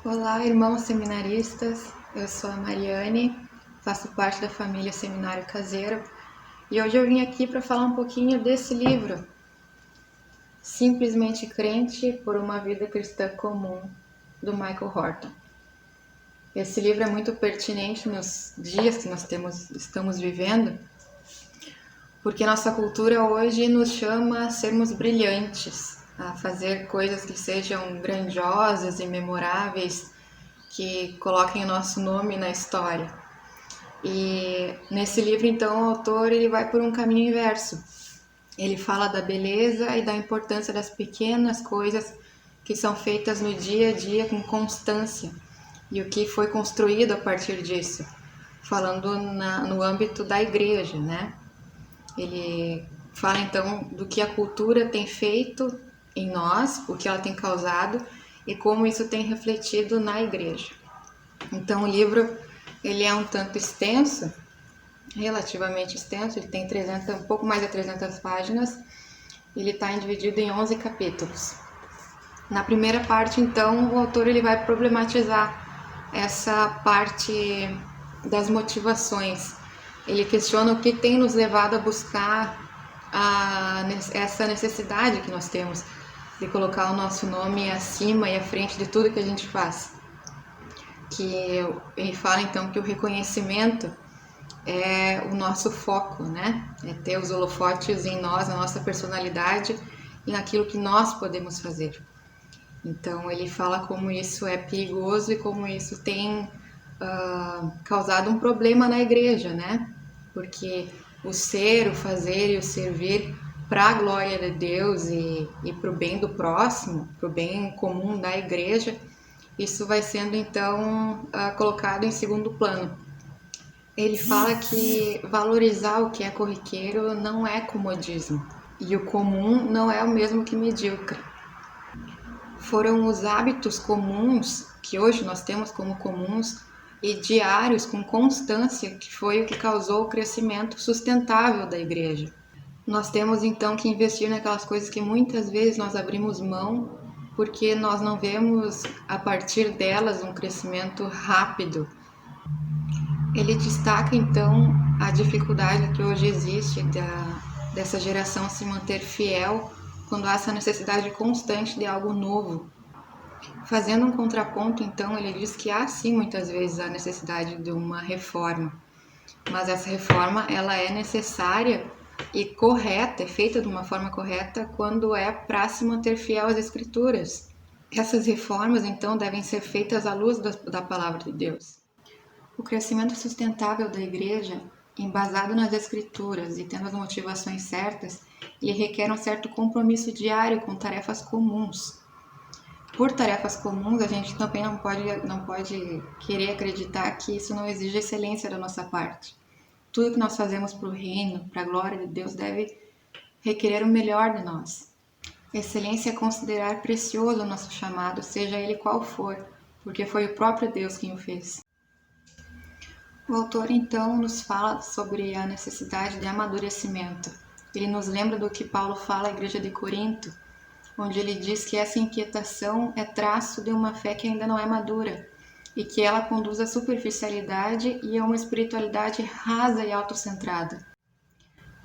Olá, irmãos seminaristas, eu sou a Mariane, faço parte da família Seminário Caseiro e hoje eu vim aqui para falar um pouquinho desse livro, Simplesmente Crente por uma Vida Cristã Comum, do Michael Horton. Esse livro é muito pertinente nos dias que nós estamos vivendo, porque nossa cultura hoje nos chama a sermos brilhantes, a fazer coisas que sejam grandiosas e memoráveis, que coloquem o nosso nome na história. E nesse livro, então, o autor ele vai por um caminho inverso. Ele fala da beleza e da importância das pequenas coisas que são feitas no dia a dia com constância e o que foi construído a partir disso, falando no âmbito da igreja, né? Ele fala então do que a cultura tem feito em nós, o que ela tem causado e como isso tem refletido na igreja. Então o livro ele é um tanto extenso, relativamente extenso, ele tem um pouco mais de 300 páginas, ele está dividido em 11 capítulos. Na primeira parte, então, o autor ele vai problematizar essa parte das motivações. Ele questiona o que tem nos levado a buscar essa necessidade que nós temos de colocar o nosso nome acima e à frente de tudo que a gente faz. Que ele fala então que o reconhecimento é o nosso foco, né? É ter os holofotes em nós, na nossa personalidade e naquilo que nós podemos fazer. Então ele fala como isso é perigoso e como isso tem causado um problema na igreja, né? Porque o ser, o fazer e o servir para a glória de Deus e para o bem do próximo, para o bem comum da igreja, isso vai sendo então colocado em segundo plano. Ele fala que valorizar o que é corriqueiro não é comodismo e o comum não é o mesmo que medíocre. Foram os hábitos comuns, que hoje nós temos como comuns, e diários com constância, que foi o que causou o crescimento sustentável da igreja. Nós temos então que investir naquelas coisas que muitas vezes nós abrimos mão porque nós não vemos a partir delas um crescimento rápido. Ele destaca então a dificuldade que hoje existe dessa geração se manter fiel quando há essa necessidade constante de algo novo. Fazendo um contraponto, então, ele diz que há sim muitas vezes a necessidade de uma reforma, mas essa reforma ela é necessária e correta, é feita de uma forma correta quando é para se manter fiel às Escrituras. Essas reformas, então, devem ser feitas à luz da palavra de Deus. O crescimento sustentável da igreja, embasado nas Escrituras e tendo as motivações certas, ele requer um certo compromisso diário com tarefas comuns. Por tarefas comuns, a gente também não pode querer acreditar que isso não exige excelência da nossa parte. Tudo que nós fazemos para o reino, para a glória de Deus, deve requerer o melhor de nós. Excelência é considerar precioso o nosso chamado, seja ele qual for, porque foi o próprio Deus quem o fez. O autor, então, nos fala sobre a necessidade de amadurecimento. Ele nos lembra do que Paulo fala à igreja de Corinto, onde ele diz que essa inquietação é traço de uma fé que ainda não é madura e que ela conduz à superficialidade e a uma espiritualidade rasa e autocentrada.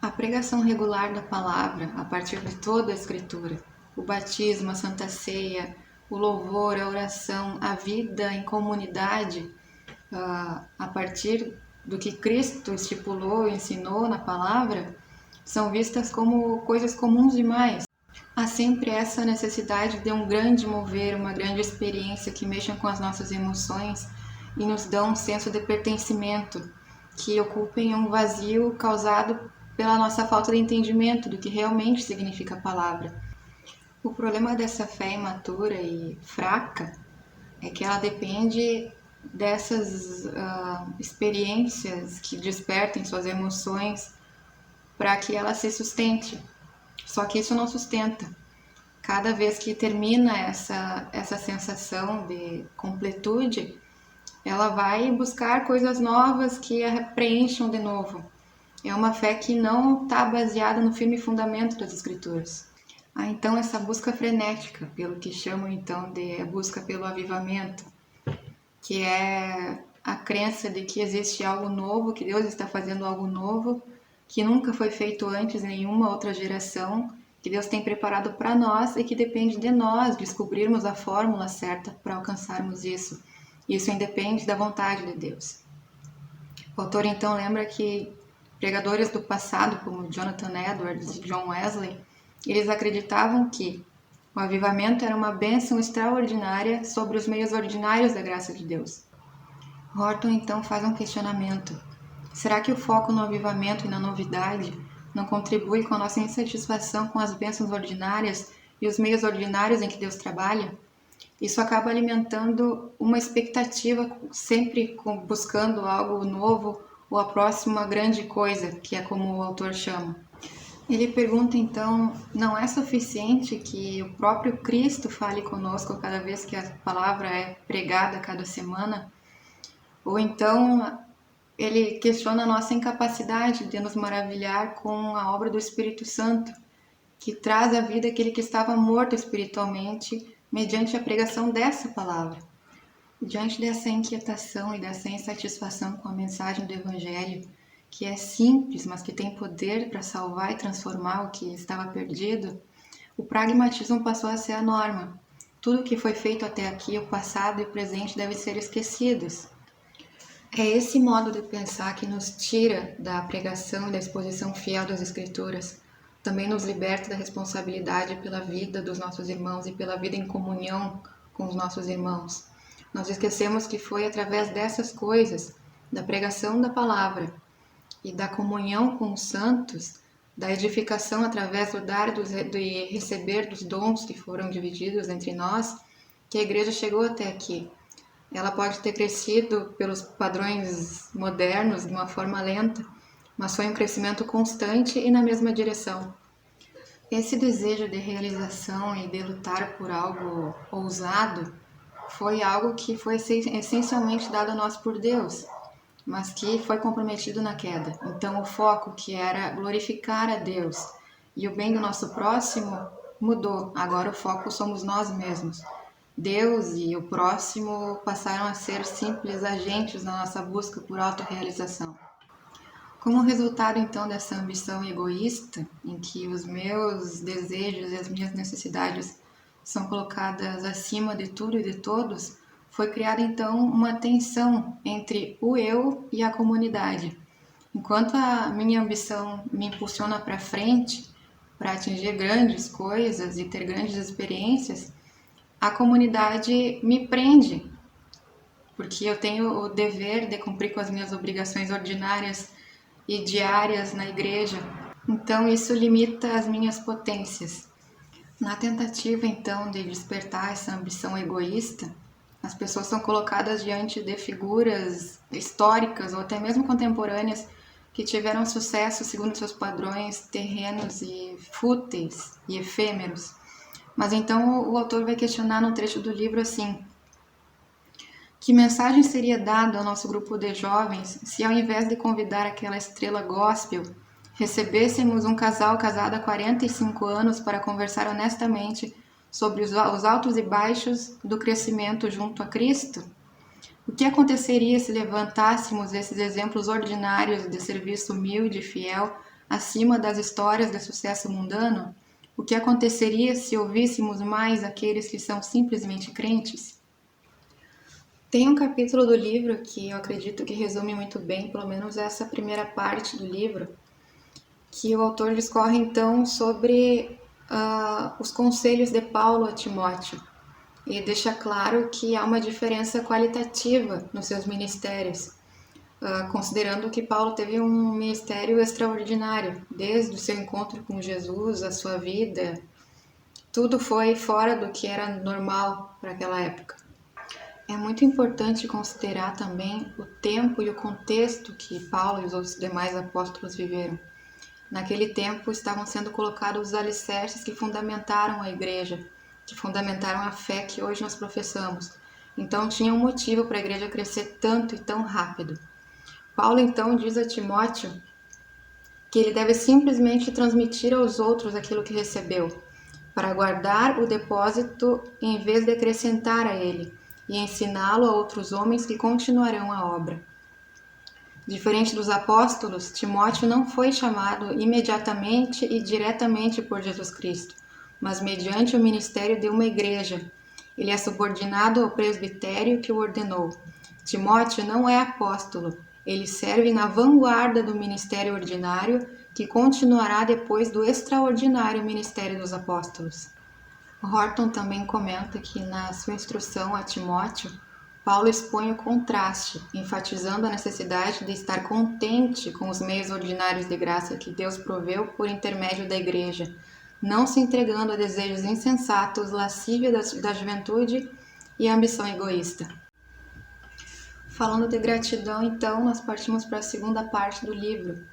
A pregação regular da palavra, a partir de toda a Escritura, o batismo, a Santa Ceia, o louvor, a oração, a vida em comunidade, a partir do que Cristo estipulou e ensinou na palavra, são vistas como coisas comuns demais. Há sempre essa necessidade de um grande mover, uma grande experiência que mexa com as nossas emoções e nos dá um senso de pertencimento, que ocupem um vazio causado pela nossa falta de entendimento do que realmente significa a palavra. O problema dessa fé imatura e fraca é que ela depende dessas experiências que despertem suas emoções para que ela se sustente. Só que isso não sustenta. Cada vez que termina essa sensação de completude, ela vai buscar coisas novas que a preencham de novo. É uma fé que não está baseada no firme fundamento das Escrituras. Há então essa busca frenética, pelo que chamam então de busca pelo avivamento, que é a crença de que existe algo novo, que Deus está fazendo algo novo, que nunca foi feito antes em nenhuma outra geração, que Deus tem preparado para nós e que depende de nós descobrirmos a fórmula certa para alcançarmos isso. Isso independe da vontade de Deus. O autor então lembra que pregadores do passado, como Jonathan Edwards e John Wesley, eles acreditavam que o avivamento era uma bênção extraordinária sobre os meios ordinários da graça de Deus. Horton então faz um questionamento. Será que o foco no avivamento e na novidade não contribui com a nossa insatisfação com as bênçãos ordinárias e os meios ordinários em que Deus trabalha? Isso acaba alimentando uma expectativa, sempre buscando algo novo ou a próxima grande coisa, que é como o autor chama. Ele pergunta então, não é suficiente que o próprio Cristo fale conosco cada vez que a palavra é pregada cada semana? Ou então ele questiona a nossa incapacidade de nos maravilhar com a obra do Espírito Santo, que traz à vida aquele que estava morto espiritualmente mediante a pregação dessa palavra. Diante dessa inquietação e dessa insatisfação com a mensagem do Evangelho, que é simples, mas que tem poder para salvar e transformar o que estava perdido, o pragmatismo passou a ser a norma. Tudo que foi feito até aqui, o passado e o presente, devem ser esquecidos. É esse modo de pensar que nos tira da pregação e da exposição fiel das Escrituras, também nos liberta da responsabilidade pela vida dos nossos irmãos e pela vida em comunhão com os nossos irmãos. Nós esquecemos que foi através dessas coisas, da pregação da palavra e da comunhão com os santos, da edificação através do dar e receber dos dons que foram divididos entre nós, que a igreja chegou até aqui. Ela pode ter crescido pelos padrões modernos de uma forma lenta, mas foi um crescimento constante e na mesma direção. Esse desejo de realização e de lutar por algo ousado foi algo que foi essencialmente dado a nós por Deus, mas que foi comprometido na queda. Então o foco, que era glorificar a Deus e o bem do nosso próximo, mudou. Agora o foco somos nós mesmos. Deus e o próximo passaram a ser simples agentes na nossa busca por autorrealização. Como resultado, então, dessa ambição egoísta, em que os meus desejos e as minhas necessidades são colocadas acima de tudo e de todos, foi criada, então, uma tensão entre o eu e a comunidade. Enquanto a minha ambição me impulsiona para frente, para atingir grandes coisas e ter grandes experiências, a comunidade me prende, porque eu tenho o dever de cumprir com as minhas obrigações ordinárias e diárias na igreja. Então isso limita as minhas potências. Na tentativa então de despertar essa ambição egoísta, as pessoas são colocadas diante de figuras históricas ou até mesmo contemporâneas que tiveram sucesso segundo seus padrões terrenos e fúteis e efêmeros. Mas então o autor vai questionar no trecho do livro assim: que mensagem seria dada ao nosso grupo de jovens se, ao invés de convidar aquela estrela gospel, recebêssemos um casal casado há 45 anos para conversar honestamente sobre os altos e baixos do crescimento junto a Cristo? O que aconteceria se levantássemos esses exemplos ordinários de serviço humilde e fiel acima das histórias de sucesso mundano? O que aconteceria se ouvíssemos mais aqueles que são simplesmente crentes? Tem um capítulo do livro que eu acredito que resume muito bem, pelo menos essa primeira parte do livro, que o autor discorre então sobre os conselhos de Paulo a Timóteo e deixa claro que há uma diferença qualitativa nos seus ministérios, considerando que Paulo teve um ministério extraordinário, desde o seu encontro com Jesus, a sua vida, tudo foi fora do que era normal para aquela época. É muito importante considerar também o tempo e o contexto que Paulo e os outros demais apóstolos viveram. Naquele tempo estavam sendo colocados os alicerces que fundamentaram a igreja, que fundamentaram a fé que hoje nós professamos. Então tinha um motivo para a igreja crescer tanto e tão rápido. Paulo então diz a Timóteo que ele deve simplesmente transmitir aos outros aquilo que recebeu, para guardar o depósito em vez de acrescentar a ele, e ensiná-lo a outros homens que continuarão a obra. Diferente dos apóstolos, Timóteo não foi chamado imediatamente e diretamente por Jesus Cristo, mas mediante o ministério de uma igreja. Ele é subordinado ao presbitério que o ordenou. Timóteo não é apóstolo, ele serve na vanguarda do ministério ordinário que continuará depois do extraordinário ministério dos apóstolos. Horton também comenta que na sua instrução a Timóteo, Paulo expõe o contraste, enfatizando a necessidade de estar contente com os meios ordinários de graça que Deus proveu por intermédio da igreja, não se entregando a desejos insensatos, lascívia da juventude e ambição egoísta. Falando de gratidão, então, nós partimos para a segunda parte do livro.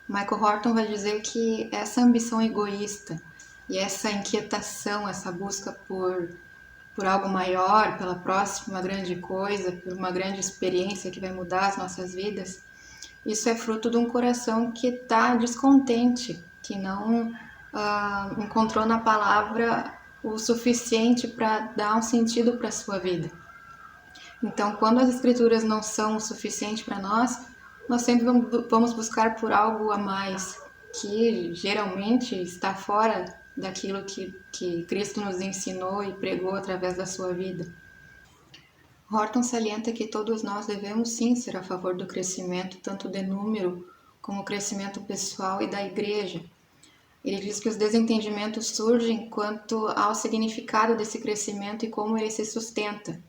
Michael Horton vai dizer que essa ambição egoísta e essa inquietação, essa busca por algo maior, pela próxima grande coisa, por uma grande experiência que vai mudar as nossas vidas, isso é fruto de um coração que está descontente, que não encontrou na palavra o suficiente para dar um sentido para a sua vida. Então, quando as escrituras não são o suficiente para nós sempre vamos buscar por algo a mais, que geralmente está fora daquilo que Cristo nos ensinou e pregou através da sua vida. Horton salienta que todos nós devemos sim ser a favor do crescimento, tanto de número como o crescimento pessoal e da igreja. Ele diz que os desentendimentos surgem quanto ao significado desse crescimento e como ele se sustenta.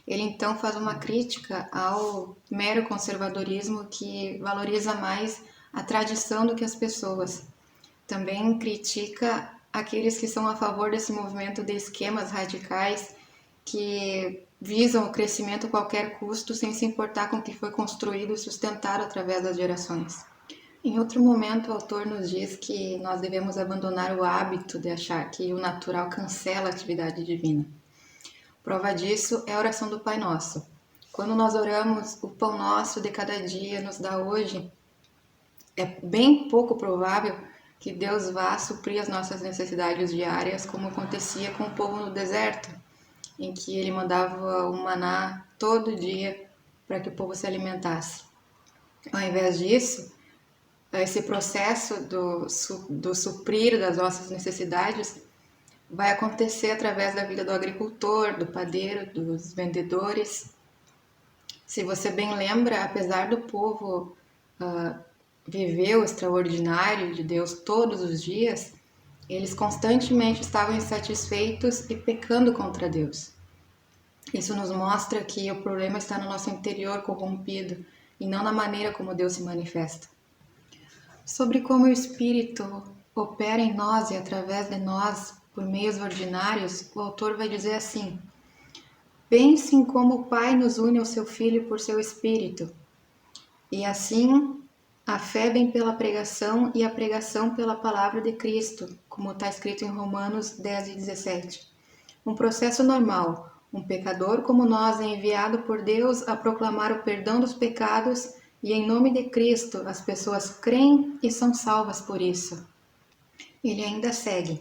Ele então faz uma crítica ao mero conservadorismo que valoriza mais a tradição do que as pessoas. Também critica aqueles que são a favor desse movimento de esquemas radicais que visam o crescimento a qualquer custo sem se importar com o que foi construído e sustentado através das gerações. Em outro momento, o autor nos diz que nós devemos abandonar o hábito de achar que o natural cancela a atividade divina. Prova disso é a oração do Pai Nosso. Quando nós oramos, o pão nosso de cada dia nos dá hoje, é bem pouco provável que Deus vá suprir as nossas necessidades diárias, como acontecia com o povo no deserto, em que ele mandava o maná todo dia para que o povo se alimentasse. Ao invés disso, esse processo do suprir das nossas necessidades vai acontecer através da vida do agricultor, do padeiro, dos vendedores. Se você bem lembra, apesar do povo viver o extraordinário de Deus todos os dias, eles constantemente estavam insatisfeitos e pecando contra Deus. Isso nos mostra que o problema está no nosso interior corrompido e não na maneira como Deus se manifesta. Sobre como o Espírito opera em nós e através de nós por meios ordinários, o autor vai dizer assim: pensem como o Pai nos une ao seu Filho por seu Espírito. E assim, a fé vem pela pregação e a pregação pela palavra de Cristo, como está escrito em Romanos 10 e 17. Um processo normal. Um pecador como nós é enviado por Deus a proclamar o perdão dos pecados e em nome de Cristo as pessoas creem e são salvas por isso. Ele ainda segue.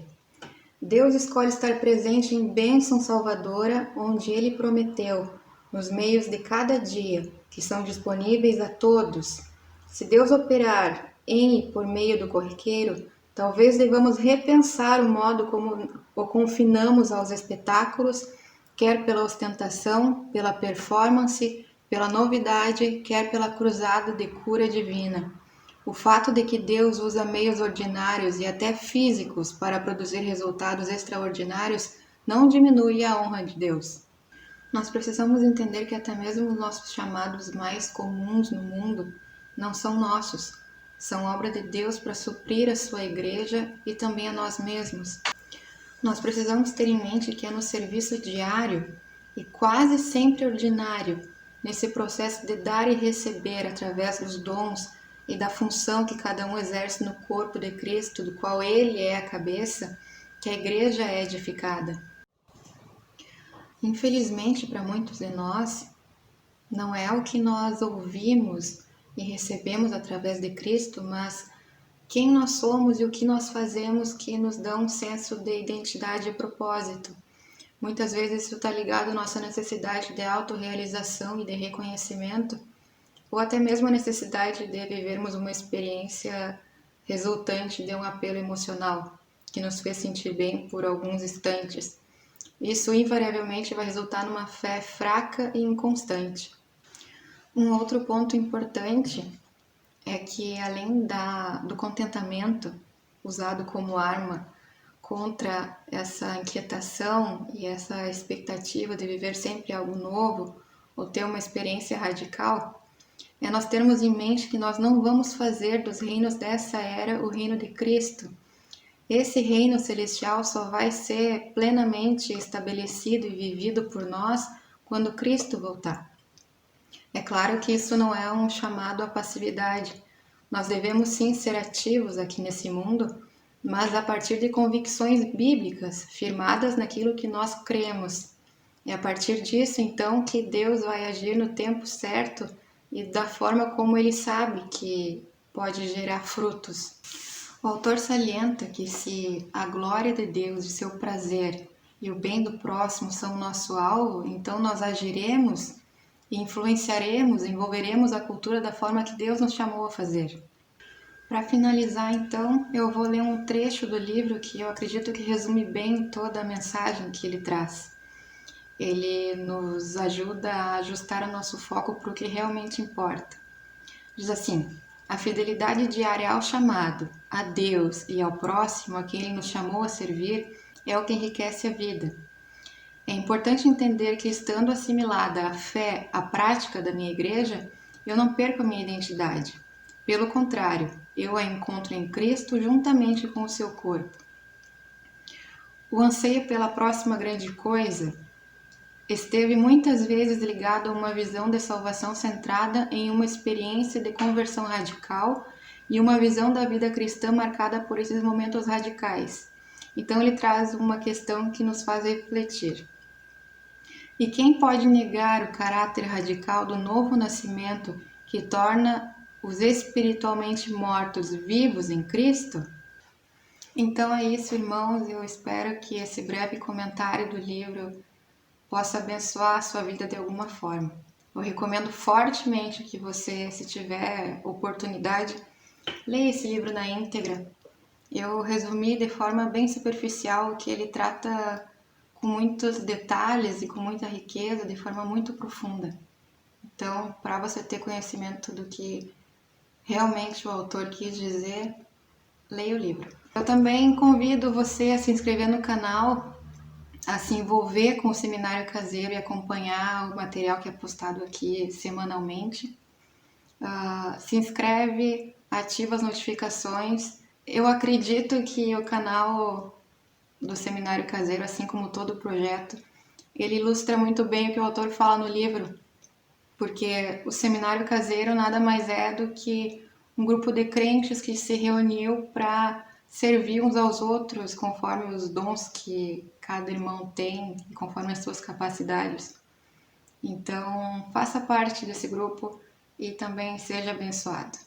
Deus escolhe estar presente em bênção salvadora onde Ele prometeu, nos meios de cada dia, que são disponíveis a todos. Se Deus operar em e por meio do corriqueiro, talvez devamos repensar o modo como o confinamos aos espetáculos, quer pela ostentação, pela performance, pela novidade, quer pela cruzada de cura divina. O fato de que Deus usa meios ordinários e até físicos para produzir resultados extraordinários não diminui a honra de Deus. Nós precisamos entender que até mesmo os nossos chamados mais comuns no mundo não são nossos, são obra de Deus para suprir a sua igreja e também a nós mesmos. Nós precisamos ter em mente que é no serviço diário e quase sempre ordinário, nesse processo de dar e receber através dos dons e da função que cada um exerce no corpo de Cristo, do qual Ele é a cabeça, que a igreja é edificada. Infelizmente, para muitos de nós, não é o que nós ouvimos e recebemos através de Cristo, mas quem nós somos e o que nós fazemos que nos dá um senso de identidade e propósito. Muitas vezes isso está ligado à nossa necessidade de autorrealização e de reconhecimento, ou até mesmo a necessidade de vivermos uma experiência resultante de um apelo emocional, que nos fez sentir bem por alguns instantes. Isso invariavelmente vai resultar numa fé fraca e inconstante. Um outro ponto importante é que, além do contentamento usado como arma contra essa inquietação e essa expectativa de viver sempre algo novo ou ter uma experiência radical, é nós termos em mente que nós não vamos fazer dos reinos dessa era o reino de Cristo. Esse reino celestial só vai ser plenamente estabelecido e vivido por nós quando Cristo voltar. É claro que isso não é um chamado à passividade. Nós devemos sim ser ativos aqui nesse mundo, mas a partir de convicções bíblicas, firmadas naquilo que nós cremos. É a partir disso, então, que Deus vai agir no tempo certo e da forma como Ele sabe que pode gerar frutos. O autor salienta que se a glória de Deus e seu prazer e o bem do próximo são nosso alvo, então nós agiremos e influenciaremos, envolveremos a cultura da forma que Deus nos chamou a fazer. Para finalizar, então, eu vou ler um trecho do livro que eu acredito que resume bem toda a mensagem que ele traz. Ele nos ajuda a ajustar o nosso foco para o que realmente importa. Diz assim: a fidelidade diária ao chamado, a Deus e ao próximo a quem Ele nos chamou a servir é o que enriquece a vida. É importante entender que, estando assimilada a fé à prática da minha igreja, eu não perco a minha identidade. Pelo contrário, eu a encontro em Cristo juntamente com o seu corpo. O anseio pela próxima grande coisa esteve muitas vezes ligado a uma visão de salvação centrada em uma experiência de conversão radical e uma visão da vida cristã marcada por esses momentos radicais. Então ele traz uma questão que nos faz refletir. E quem pode negar o caráter radical do novo nascimento que torna os espiritualmente mortos vivos em Cristo? Então é isso, irmãos. Eu espero que esse breve comentário do livro possa abençoar a sua vida de alguma forma. Eu recomendo fortemente que você, se tiver oportunidade, leia esse livro na íntegra. Eu resumi de forma bem superficial o que ele trata com muitos detalhes e com muita riqueza, de forma muito profunda. Então, para você ter conhecimento do que realmente o autor quis dizer, leia o livro. Eu também convido você a se inscrever no canal, a se envolver com o Seminário Caseiro e acompanhar o material que é postado aqui semanalmente. Se inscreve, ativa as notificações. Eu acredito que o canal do Seminário Caseiro, assim como todo o projeto, ele ilustra muito bem o que o autor fala no livro, porque o Seminário Caseiro nada mais é do que um grupo de crentes que se reuniu para servir uns aos outros conforme os dons que cada irmão tem, conforme as suas capacidades. Então, faça parte desse grupo e também seja abençoado.